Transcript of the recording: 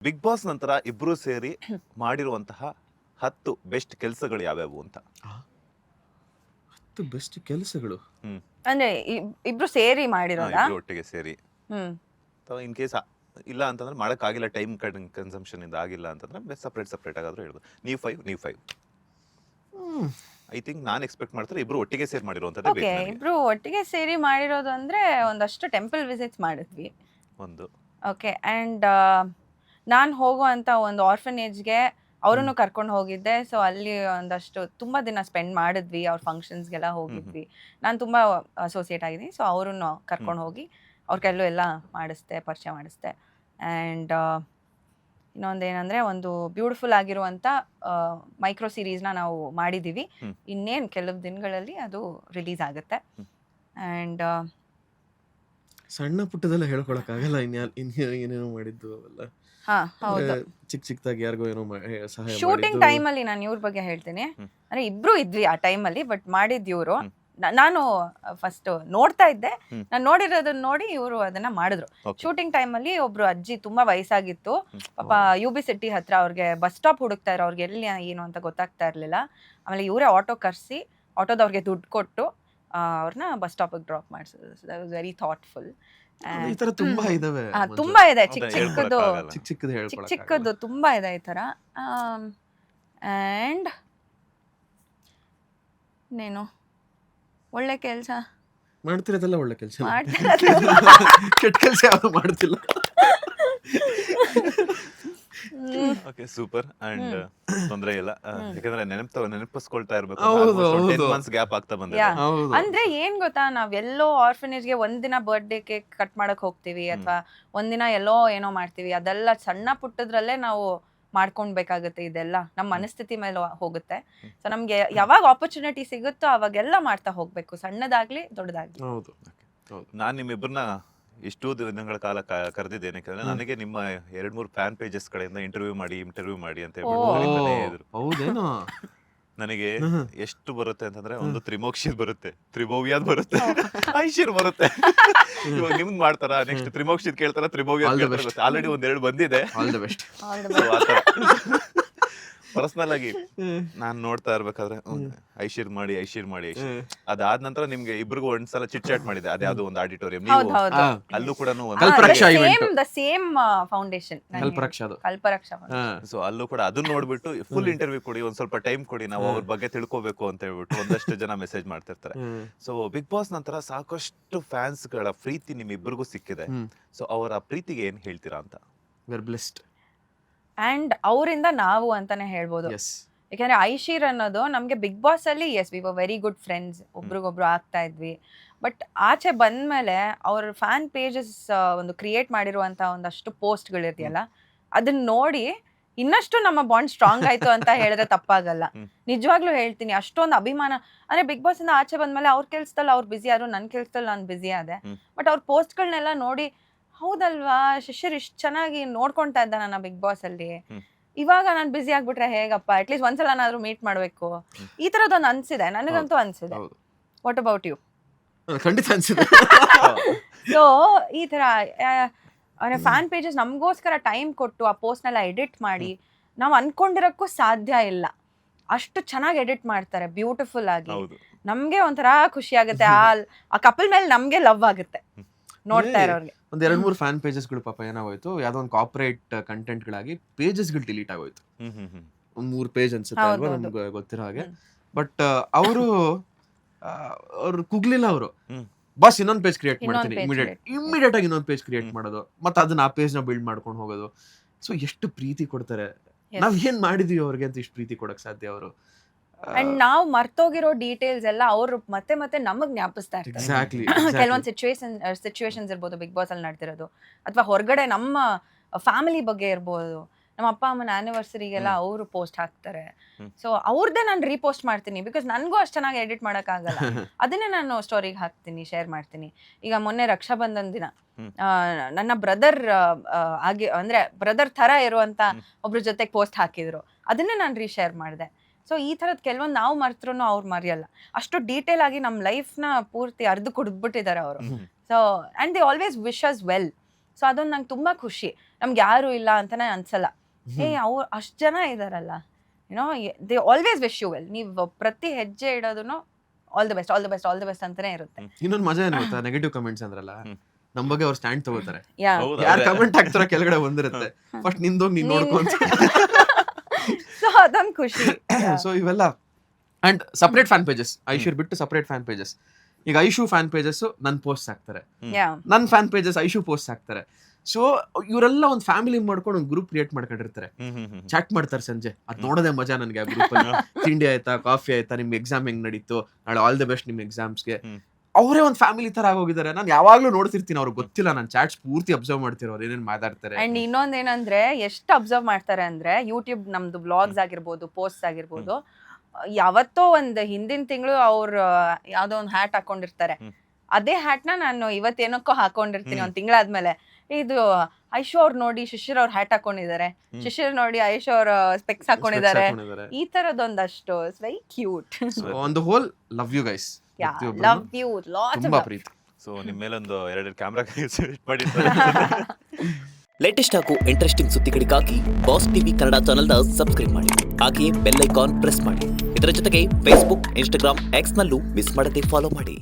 Big boss ನಂತರ ಇಬ್ರು ಸೇರಿ ಮಾಡಿರುವಂತಹ 10 ಬೆಸ್ಟ್ ಕೆಲಸಗಳು ಯಾವ್ಯಾವು ಅಂತ. 10 ಬೆಸ್ಟ್ ಕೆಲಸಗಳು. ಅಂದ್ರೆ ಇಬ್ರು ಸೇರಿ ಹಾ, ಮಾಡಿರೋದಾ? ಇಬ್ರು ಒಟ್ಟಿಗೆ ಸೇರಿ ಹ್ಮ್ ಅಥವಾ ಇನ್ ಕೇಸ್ ಇಲ್ಲ ಅಂತಂದ್ರೆ ಮಾಡಕ್ಕಾಗಿಲ್ಲ, ಟೈಮ್ ಕನ್ಸಂಪ್ಷನ್ ಇಂದ ಆಗಿಲ್ಲ ಅಂತಂದ್ರೆ ಸಪ್ರೇಟ್ ಆಗಾದ್ರೂ ಹೇಳ್ಬೋದು. ನೀವು 5 ಐ ಥಿಂಕ್ ನಾನ್ ಎಕ್ಸ್ಪೆಕ್ಟ್ ಮಾಡ್ತಾರೆ ಇಬ್ರು ಒಟ್ಟಿಗೆ ಸೇರಿ ಮಾಡಿರುವಂತದ್ದೇ ಓಕೆ, ಬೇಕು ನನಗೆ. ಇಬ್ರು ಒಟ್ಟಿಗೆ ಸೇರಿ ಮಾಡಿರೋದು ಅಂದ್ರೆ ಒಂದಷ್ಟು ಟೆಂಪಲ್ ವಿಸಿಟ್ಸ್ ಮಾಡಿದ್ವಿ. ಒಂದು ಓಕೆ, ಅಂಡ್ ನಾನು ಹೋಗುವಂತ ಒಂದು ಆರ್ಫನೇಜ್ಗೆ ಅವ್ರನ್ನು ಕರ್ಕೊಂಡು ಹೋಗಿದ್ದೆ. ಸೊ ಅಲ್ಲಿ ಒಂದಷ್ಟು ತುಂಬಾ ದಿನ ಸ್ಪೆಂಡ್ ಮಾಡಿದ್ವಿ, ಅವ್ರ ಫಂಕ್ಷನ್ಸ್ಗೆಲ್ಲ ಹೋಗಿದ್ವಿ. ನಾನು ತುಂಬಾ ಅಸೋಸಿಯೇಟ್ ಆಗಿದ್ದೀನಿ, ಸೊ ಅವ್ರನ್ನು ಕರ್ಕೊಂಡು ಹೋಗಿ ಅವ್ರ ಕೈಲೂ ಎಲ್ಲ ಪರಿಚಯ ಮಾಡಿಸ್ದೆ. ಆ್ಯಂಡ್ ಇನ್ನೊಂದೇನಂದ್ರೆ ಒಂದು ಬ್ಯೂಟಿಫುಲ್ ಆಗಿರುವಂಥ ಮೈಕ್ರೋ ಸೀರೀಸ್ನ ನಾವು ಮಾಡಿದ್ದೀವಿ. ಇನ್ನೇನು ಕೆಲವು ದಿನಗಳಲ್ಲಿ ಅದು ರಿಲೀಸ್ ಆಗುತ್ತೆ. ಆ್ಯಂಡ್ ಸಣ್ಣ ಪುಟ್ಟದೆಲ್ಲ ಹೇಳ್ಕೊಳಕ್ಕಾಗಲ್ಲ, ಏನೇನೋ ಮಾಡಿದ್ದು ಅವೆಲ್ಲ. ಹಾ, ಹೌದು. ಚಿಕ್ಕದಾಗಿ ಯಾರಿಗೋ ಏನೋ ಸಹಾಯ ಶೂಟಿಂಗ್ ಟೈಮಲ್ಲಿ ನಾನು ಇವ್ರ ಬಗ್ಗೆ ಹೇಳ್ತೀನಿ. ಅಂದ್ರೆ ಇಬ್ರು ಇದ್ವಿ ಆ ಟೈಮಲ್ಲಿ, ಬಟ್ ಮಾಡಿದ್ದು ಇವರು. ನಾನು ಫಸ್ಟ್ ನೋಡ್ತಾ ಇದ್ದೆ, ನಾನು ನೋಡಿರೋದನ್ನ ನೋಡಿ ಇವರು ಅದನ್ನ ಮಾಡಿದ್ರು. ಶೂಟಿಂಗ್ ಟೈಮಲ್ಲಿ ಒಬ್ರು ಅಜ್ಜಿ ತುಂಬಾ ವಯಸ್ಸಾಗಿತ್ತು ಪಾಪ, UB ಸಿಟಿ ಹತ್ರ ಅವ್ರಿಗೆ ಬಸ್ ಸ್ಟಾಪ್ ಹುಡುಕ್ತಾ ಇರೋ, ಅವ್ರಿಗೆ ಎಲ್ಲಿ ಏನು ಅಂತ ಗೊತ್ತಾಗ್ತಾ ಇರ್ಲಿಲ್ಲ. ಆಮೇಲೆ ಇವರೇ ಆಟೋ ಕರ್ಸಿ ಆಟೋದವ್ರಿಗೆ ದುಡ್ಡು ಕೊಟ್ಟು ಅವ್ರನ್ನ ಬಸ್ ಸ್ಟಾಪಿಗೆ ಡ್ರಾಪ್ ಮಾಡಿಸಿದ್ರು. That was very thoughtful. ಈ ತರ ತುಂಬಾ ಇದಾವೆ, ತುಂಬಾ ಇದೆ, ಚಿಕ್ಕದು ತುಂಬಾ ಇದೆ ಈ ತರ. ಆ್ಯಂಡ್ ಇನ್ನೇನು ಒಳ್ಳೆ ಕೆಲಸ ಮಾಡ್ತಿರೋದೆಲ್ಲ ಒಳ್ಳೆ ಕೆಲಸ, ಮಾಡ್ತಿರೋದು. ಕೆಟ್ಟ ಕೆಲಸ ಯಾವುದು ಮಾಡ್ತಿಲ್ಲ. Okay, super. ಅಂಡ್ ತೊಂದ್ರೆ ಇಲ್ಲ, ಯಾಕಂದ್ರೆ ನೆನಪಿಸ್ಕೊಳ್ತಾ ಇರ್ಬೇಕು. ಹೌದು, 10 months ಗ್ಯಾಪ್ ಆಗ್ತಾ ಬಂದಿದೆ. ಹೌದು. ಅಂದ್ರೆ ಏನ್ ಗೊತ್ತಾ, ನಾವೆಲ್ಲೋ ಆರ್ಫನೇಜ್ಗೆ ಒಂದಿನ ಬರ್ಡೇ ಕೇಕ್ ಕಟ್ ಮಾಡಕ್ ಹೋಗ್ತೀವಿ, ಅಥವಾ ಒಂದಿನ ಎಲ್ಲೋ ಏನೋ ಮಾಡ್ತೀವಿ. ಅದೆಲ್ಲ ಸಣ್ಣ ಪುಟ್ಟದ್ರಲ್ಲೇ ನಾವು ಮಾಡ್ಕೊಂಡ್ಬೇಕಾಗತ್ತೆ. ಇದೆಲ್ಲ ನಮ್ಮ ಮನಸ್ಥಿತಿ ಮೇಲೆ ಹೋಗುತ್ತೆ. ಸೊ ನಮ್ಗೆ ಯಾವಾಗ ಆಪರ್ಚುನಿಟಿ ಸಿಗುತ್ತೋ ಅವಾಗೆಲ್ಲ ಮಾಡ್ತಾ ಹೋಗ್ಬೇಕು, ಸಣ್ಣದಾಗ್ಲಿ ದೊಡ್ಡದಾಗ್ಲಿ. ಹೌದು, ಹೌದು. ನಾನ್ ನಿಮ್ಮಿಬ್ಬರನ್ನ ಇಷ್ಟೂ ದಿನಗಳ ಕಾಲ ಕರೆದಿದ್ದೇನೆ, ಯಾಕಂದ್ರೆ ನನಗೆ ನಿಮ್ಮ 2-3 ಫ್ಯಾನ್ ಪೇಜಸ್ ಕಡೆಯಿಂದ ಇಂಟರ್ವ್ಯೂ ಮಾಡಿ ಅಂತ ಹೇಳ್ಬಿಟ್ಟು ಇದ್ರು. ಹೌದೇನೋ. ನನಗೆ ಎಷ್ಟು ಬರುತ್ತೆ ಅಂತಂದ್ರೆ, ಒಂದು ತ್ರಿಮೋಕ್ಷಿದ್ ಬರುತ್ತೆ, ತ್ರಿಭವ್ಯಾದ್ ಬರುತ್ತೆ, ಐಶಿರ್ ಬರುತ್ತೆ. ಇವಾಗ ನಿಮ್ದು ಮಾಡ್ತಾರ, ನೆಕ್ಸ್ಟ್ ತ್ರಿಮೋಕ್ಷಿದ್ ಕೇಳ್ತಾರ, ತ್ರಿಭವ್ಯಾದ್ ಆಲ್ರೆಡಿ 1-2 ಬಂದಿದೆ. All the best. ಪರ್ಸನಲ್ ಆಗಿ ನಾನ್ ನೋಡ್ತಾ ಇರ್ಬೇಕಾದ್ರೆ ಐಶಿರ್ ಮಾಡಿ ಅದಾದ ನಂತರ ನಿಮ್ಗೆ ಇಬ್ರಿಗೂ ಒಂದ್ಸಲ ಚಿಟ್ ಚಾಟ್ ಮಾಡಿದೆ, ಅದ್ಯಾವ್ದೋ ಒಂದು ಆಡಿಟೋರಿಯಂ, ಅಲ್ಲೂ ಕೂಡ ಸೇಮ್ ಫೌಂಡೇಶನ್ ಕಲ್ಪರಕ್ಷಾ. ಸೊ ಅಲ್ಲೂ ಕೂಡ ಅದನ್ನ ನೋಡ್ಬಿಟ್ಟು ಫುಲ್ ಇಂಟರ್ವ್ಯೂ ಕೊಡಿ, ಒಂದ್ ಸ್ವಲ್ಪ ಟೈಮ್ ಕೊಡಿ, ನಾವು ಅವ್ರ ಬಗ್ಗೆ ತಿಳ್ಕೊಬೇಕು ಅಂತ ಹೇಳ್ಬಿಟ್ಟು ಒಂದಷ್ಟು ಜನ ಮೆಸೇಜ್ ಮಾಡ್ತಿರ್ತಾರೆ. ಸೊ ಬಿಗ್ ಬಾಸ್ ನಂತರ ಸಾಕಷ್ಟು ಫ್ಯಾನ್ಸ್ ಗಳ ಪ್ರೀತಿ ನಿಮ್ಮಿಬ್ಬರಿಗೂ ಸಿಕ್ಕಿದೆ. ಸೊ ಅವರ ಪ್ರೀತಿಗೆ ಏನ್ ಹೇಳ್ತೀರಾ ಅಂತ. Wear blessed. ಅಂಡ್ ಅವರಿಂದ ನಾವು ಅಂತಾನೆ ಹೇಳ್ಬೋದು. ಯಾಕಂದ್ರೆ ಐಶೀರ್ ಅನ್ನೋದು ನಮ್ಗೆ ಬಿಗ್ ಬಾಸ್ ಅಲ್ಲಿ we were very good friends, ಒಬ್ರಿಗೊಬ್ರು ಆಗ್ತಾ ಇದ್ವಿ. ಬಟ್ ಆಚೆ ಬಂದ್ಮೇಲೆ ಅವ್ರ ಫ್ಯಾನ್ ಪೇಜಸ್ ಒಂದು ಕ್ರಿಯೇಟ್ ಮಾಡಿರುವಂತ ಒಂದಷ್ಟು ಪೋಸ್ಟ್ಗಳಿದೆಯಲ್ಲ, ಅದನ್ನ ನೋಡಿ ಇನ್ನಷ್ಟು ನಮ್ಮ ಬಾಂಡ್ ಸ್ಟ್ರಾಂಗ್ ಆಯ್ತು ಅಂತ ಹೇಳಿದ್ರೆ ತಪ್ಪಾಗಲ್ಲ. ನಿಜವಾಗ್ಲೂ ಹೇಳ್ತೀನಿ, ಅಷ್ಟೊಂದು ಅಭಿಮಾನ. ಅಂದ್ರೆ ಬಿಗ್ ಬಾಸ್ ಇಂದ ಆಚೆ ಬಂದ್ಮೇಲೆ ಅವ್ರ ಕೆಲ್ಸದಲ್ಲಿ ಅವ್ರು ಬಿಸಿ ಆದ್ರು, ನನ್ ಕೆಲ್ಸದಲ್ಲಿ ನಾನು ಬಿಸಿ ಆದೆ. ಬಟ್ ಅವ್ರ ಪೋಸ್ಟ್ಗಳನ್ನೆಲ್ಲ ನೋಡಿ, ಹೌದಲ್ವಾ ಶಿಶಿರ್ ಇಷ್ಟು ಚೆನ್ನಾಗಿ ನೋಡ್ಕೊಂತಾ ಇದ್ದ ನನ್ನ ಬಿಗ್ ಬಾಸ್ ಅಲ್ಲಿ, ಇವಾಗ ನಾನು ಬಿಸಿ ಆಗ್ಬಿಟ್ರೆ ಹೇಗಪ್ಪ, ಅಟ್ಲೀಸ್ಟ್ ಒಂದ್ಸಲನಾದ್ರೂ ಮೀಟ್ ಮಾಡ್ಬೇಕು, ಈ ತರದೊಂದು ಅನ್ಸಿದೆ, ನನಗಂತೂ ಅನ್ಸಿದೆ. What about you? ಖಂಡಿತ ಅನ್ಸಿದೆ. ಸೊ ಈ ತರ ಫ್ಯಾನ್ ಪೇಜಸ್ ನಮಗೋಸ್ಕರ ಟೈಮ್ ಕೊಟ್ಟು ಆ ಪೋಸ್ಟ್ನೆಲ್ಲ ಎಡಿಟ್ ಮಾಡಿ, ನಾವು ಅನ್ಕೊಂಡಿರಕ್ಕೂ ಸಾಧ್ಯ ಇಲ್ಲ, ಅಷ್ಟು ಚೆನ್ನಾಗಿ ಎಡಿಟ್ ಮಾಡ್ತಾರೆ, ಬ್ಯೂಟಿಫುಲ್ ಆಗಿ. ನಮ್ಗೆ ಒಂಥರ ಖುಷಿ ಆಗುತ್ತೆ, ಆ ಕಪಲ್ ಮೇಲೆ ನಮ್ಗೆ ಲವ್ ಆಗುತ್ತೆ ನೋಡ್ತಾ ಇರೋರಿಗೆ. 2-3 ಫ್ಯಾನ್ ಪೇಜಸ್ಗಳು ಪಾಪ ಏನಾಗೋಯ್ತು, ಯಾವ್ದೋ ಒಂದು ಕಾರ್ಪೊರೇಟ್ ಕಂಟೆಂಟ್ ಗಳಾಗಿ ಪೇಜಸ್ಗಳು ಡಿಲೀಟ್ ಆಗೋಯ್ತು. 3 ಪೇಜ್ ಅನ್ಸುತ್ತೆ ಅಲ್ವಾ, ನಮ್ಗೆ ಗೊತ್ತಿರೋ ಹಾಗೆ. ಬಟ್ ಅವ್ರು ಕುಗ್ಲಿಲ್ಲ, ಅವರು ಬಸ್ ಇನ್ನೊಂದು ಪೇಜ್ ಕ್ರಿಯೇಟ್ ಮಾಡ್ತೀನಿ, ಇಮಿಡಿಯೇಟ್ ಆಗಿ ಇನ್ನೊಂದು ಪೇಜ್ ಕ್ರಿಯೇಟ್ ಮಾಡೋದು, ಮತ್ತೆ ಅದನ್ನ ಆ ಪೇಜ್ ನ ಬಿಲ್ಡ್ ಮಾಡ್ಕೊಂಡು ಹೋಗೋದು. ಸೊ ಎಷ್ಟು ಪ್ರೀತಿ ಕೊಡ್ತಾರೆ, ನಾವ್ ಏನ್ ಮಾಡಿದೀವಿ ಅವ್ರಿಗೆ ಅಂತ ಇಷ್ಟು ಪ್ರೀತಿ ಕೊಡಕ್ ಸಾಧ್ಯ ಅವರು. ಅಂಡ್ ನಾವು ಮರ್ತೋಗಿರೋ ಡೀಟೇಲ್ಸ್ ಎಲ್ಲ ಅವ್ರು ಮತ್ತೆ ನಮಗ್ ಜ್ಞಾಪಿಸ್ತಾ ಇರ್ತಾರೆ. ಕೆಲವೊಂದು ಸಿಚುವೇಶನ್ಸ್ ಇರ್ಬೋದು ಬಿಗ್ ಬಾಸ್ ಅಲ್ಲಿ ನಡೆದಿರೋದು, ಅಥವಾ ಹೊರಗಡೆ ನಮ್ಮ ಫ್ಯಾಮಿಲಿ ಬಗ್ಗೆ ಇರ್ಬೋದು, ನಮ್ಮ ಅಪ್ಪ ಅಮ್ಮನ ಆನಿವರ್ಸರಿಗೆಲ್ಲ ಅವರು ಪೋಸ್ಟ್ ಹಾಕ್ತಾರೆ. ಸೊ ಅವ್ರದ್ದೇ ನಾನು ರೀಪೋಸ್ಟ್ ಮಾಡ್ತೀನಿ, ಬಿಕಾಸ್ ನನ್ಗೂ ಅಷ್ಟು ಚೆನ್ನಾಗಿ ಎಡಿಟ್ ಮಾಡಕ್ ಆಗಲ್ಲ. ಅದನ್ನೇ ನಾನು ಸ್ಟೋರಿಗೆ ಹಾಕ್ತೀನಿ, ಶೇರ್ ಮಾಡ್ತೀನಿ. ಈಗ ಮೊನ್ನೆ ರಕ್ಷಾ ಬಂಧನ್ ದಿನ ನನ್ನ ಬ್ರದರ್ ಅಂದ್ರೆ ಬ್ರದರ್ ತರ ಇರುವಂತ ಒಬ್ರ ಜೊತೆಗೆ ಪೋಸ್ಟ್ ಹಾಕಿದ್ರು, ಅದನ್ನೇ ನಾನು ರೀಶೇರ್ ಮಾಡಿದೆ. ಸೊ ಈ ಥರದ್ದು ಕೆಲವೊಂದು ನಾವು ಮರ್ತರೂ ಅವ್ರು ಮರೆಯಲ್ಲ, ಅಷ್ಟು ಡೀಟೇಲ್ ಆಗಿ ನಮ್ಮ ಲೈಫ್ನ ಪೂರ್ತಿ ಅರ್ದು ಕುಡಿದ್ಬಿಟ್ಟಿದ್ದಾರೆ ಅವರು. So and they always wish us well. So ಅದೊಂದು ನಂಗೆ ತುಂಬ ಖುಷಿ. ನಮ್ಗೆ ಯಾರು ಇಲ್ಲ ಅಂತಾನೆ ಅನ್ಸಲ್ಲ. ಅವ್ರು ಅಷ್ಟ್ ಜನ ಇದಾರಲ್ಲ, you know they always wish you well. ನೀವು ಪ್ರತಿ ಹೆಜ್ಜೆ ಇಡೋದನ್ನು all the best, all the best, all the best ಅಂತಾನೆ ಇರುತ್ತೆ. ಇನ್ನೊಂದು ಮಜಾ ಏನು ಗೊತ್ತಾ, ನೆಗೆಟಿವ್ ಕಮೆಂಟ್ಸ್ ಅಂದ್ರಲ್ಲ, ನಮ್ ಬಗ್ಗೆ ಅವ್ರು ಸ್ಟ್ಯಾಂಡ್ ತಗೋತಾರೆ. ಹೌದು, ಯಾರು ಕಮೆಂಟ್ ಹಾಕ್ತಾರ ಕೆಳಗಡೆ ಬಂದಿರುತ್ತೆ, ಫಸ್ಟ್ ನಿಂದೋಗಿ ನೀನ್ ನೋಡ್ಕೊಂತ. ಸೊ ಅದೊಂದು ಖುಷಿ. ಸೊ ಇವೆಲ್ಲ ಅಂಡ್ ಸಪರೇಟ್ ಫ್ಯಾನ್ ಪೇಜಸ್, ಐಶೂರ್ ಬಿಟ್ಟು ಸಪರೇಟ್ ಫ್ಯಾನ್ ಪೇಜಸ್. ಈಗ ಐಶು ಫ್ಯಾನ್ ಪೇಜಸ್ ನನ್ ಪೋಸ್ಟ್ ಹಾಕ್ತಾರೆ, ನನ್ ಫ್ಯಾನ್ ಪೇಜಸ್ ಐಶು ಪೋಸ್ಟ್ ಹಾಕ್ತಾರೆ. ಸೊ ಇವರೆಲ್ಲ ಒಂದು ಫ್ಯಾಮಿಲಿ ಮಾಡ್ಕೊಂಡು ಒಂದು ಗ್ರೂಪ್ ಕ್ರಿಯೇಟ್ ಮಾಡ್ಕೊಂಡಿರ್ತಾರೆ, ಚಾಟ್ ಮಾಡ್ತಾರೆ ಸಂಜೆ. ಅದ್ ನೋಡೋದೇ ಮಜಾ ನನ್ಗೆ. ಆ ಗ್ರೂಪ್ ಅಲ್ಲಿ ತಿಂಡಿ ಆಯ್ತಾ, ಕಾಫಿ ಆಯ್ತಾ, ನಿಮ್ ಎಕ್ಸಾಮ್ ಹೆಂಗ್ ನಡೀತು, ನಾಳೆ ಆಲ್ ದ ಬೆಸ್ಟ್ ನಿಮ್ ಎಕ್ಸಾಮ್ಸ್ಗೆ. ಅವರೇ ಒಂದು ಫ್ಯಾಮಿಲಿ ತರ ಆಗೋಗಿದ್ದಾರೆ. ನಾನು ಯಾವಾಗ್ಲೂ ನೋಡ್ತಿರ್ತೀನಿ, ಅವ್ರಿಗೆ ಗೊತ್ತಿಲ್ಲ, ನಾನು ಚಾಟ್ಸ್ ಪೂರ್ತಿ ಅಬ್ಸರ್ವ್ ಮಾಡ್ತಿರೋ ಅವ್ರು ಏನೇನ್ ಮಾತಾಡ್ತಾರೆ. ಅಂಡ್ ಇನ್ನೊಂದೇನಂದ್ರೆ ಎಷ್ಟು ಅಬ್ಸರ್ವ್ ಮಾಡ್ತಾರೆ ಅಂದ್ರೆ, ಯೂಟ್ಯೂಬ್ ನಮ್ದು ಬ್ಲಾಗ್ಸ್ ಆಗಿರ್ಬೋದು, ಪೋಸ್ಟ್ ಆಗಿರ್ಬೋದು, ಯಾವತ್ತೋ ಒಂದು ಹಿಂದಿನ ತಿಂಗಳು ಅವ್ರು ಯಾವ್ದೋ ಒಂದು ಹ್ಯಾಟ್ ಹಾಕೊಂಡಿರ್ತಾರೆ. ಅದೇ ಹ್ಯಾಟ್ ನಾನು ಇವತ್ತೇನಕ್ಕೋ ಹಾಕೊಂಡಿರ್ತೀನಿ ಒಂದ್ ತಿಂಗಳಾದ್ಮೇಲೆ. ಇದು ಐಶು ಅವ್ರು ನೋಡಿ ಶಿಶಿರ್ ಅವ್ರ ಹ್ಯಾಟ್ ಹಾಕೊಂಡಿದ್ದಾರೆ, ಶಿಶಿರ್ ನೋಡಿ ಐಶು ಅವ್ರ ಸ್ಪೆಕ್ಸ್ ಹಾಕೊಂಡಿದ್ದಾರೆ. ಈ ತರದೊಂದಷ್ಟು it's very cute. On the whole love you guys. Love you lots ತುಂಬಾ ಆಫ್ ಪ್ರೀತಿ. ಸೊ ನಿಮ್ಮ ಮೇಲೊಂದು 2 ಕ್ಯಾಮ್ರಾ ಮಾಡಿದ್ದಾರೆ. ಲೇಟೆಸ್ಟ್ ಹಾಗೂ ಇಂಟ್ರೆಸ್ಟಿಂಗ್ ಸುದ್ದಿಗಳಿಗಾಗಿ ಬಾಸ್ ಟಿವಿ ಕನ್ನಡ ಚಾನೆಲ್ನ ಸಬ್ಸ್ಕ್ರೈಬ್ ಮಾಡಿ. ಹಾಗೆಯೇ ಬೆಲ್ ಐಕಾನ್ ಪ್ರೆಸ್ ಮಾಡಿ. ಇದರ ಜೊತೆಗೆ ಫೇಸ್ಬುಕ್, ಇನ್ಸ್ಟಾಗ್ರಾಮ್, ಎಕ್ಸ್ನಲ್ಲೂ ಮಿಸ್ ಮಾಡದೆ ಫಾಲೋ ಮಾಡಿ.